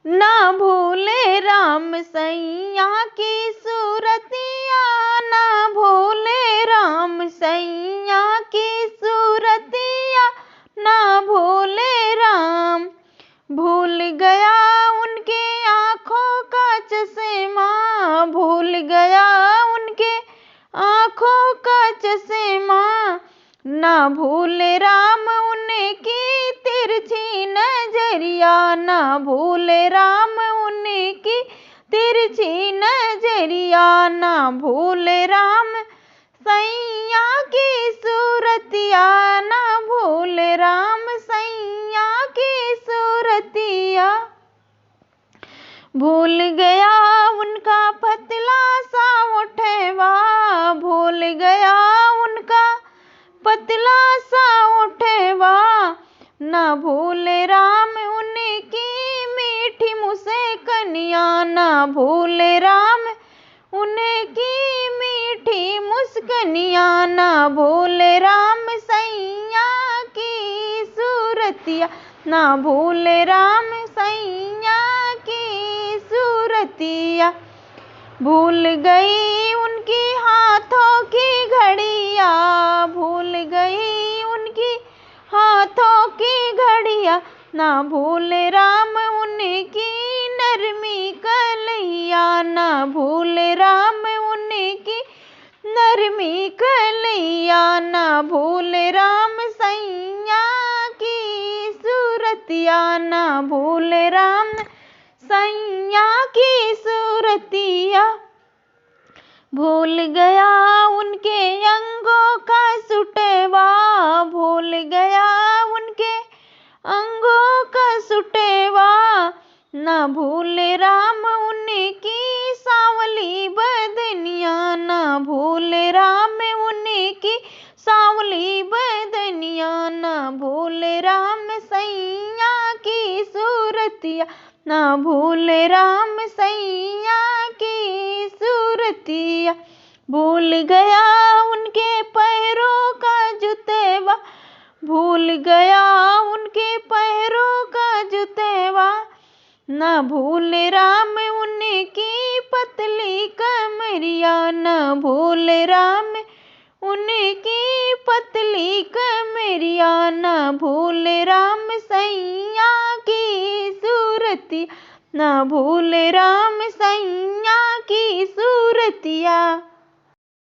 ना भूले राम सैया की सूरतिया, ना भूले राम सैया की सूरतिया, ना भूले राम। भूल गया उनके आँखों का चश्मा, भूल गया उनके आँखों का चश्मा, ना भूले राम उनकी तिरछी नजरिया, ना भूले राम उनकी तिरछी नजरिया, ना भूले राम सैया की सूरतिया, ना भूले राम सैया की सूरतिया। भूल गया उनका पतला सा उठवा, भूल गया उनका पतला सा उठवा, ना भूले राम उनकी मीठी मुस्कानिया, ना भूले राम उनकी मीठी मुस्कानिया, ना भूले राम सैया की सूरतिया, ना भूले राम सैया की सूरतिया। भूल गई उनकी हाथों की घड़िया, भूल गई उनकी हाथों की घड़िया, ना भूले राम उनकी नरमी कलैया, ना भूले राम उनकी नरमी कलैया, ना भूले राम सैया की सूरतिया, ना भूले राम सैया की सूरतिया। भूल गया उनके अंगों का सुटवा, भूल गया उनके अंगों का सुटवा, ना भूले राम उनकी सांवली बदनिया, ना भूले राम उनकी सांवली बदनिया, ना भूले राम सैया की सूरतिया, ना भूले राम सैया की सूरतिया। भूल गया उनके पैरों का जुतेवा, भूल गया उनके पैरों का जुतेवा, ना भूले राम उनकी पतली कमरिया, ना भूले राम उनकी पतली कमरिया, ना भूले राम सैया की सूरतिया, ना भूले राम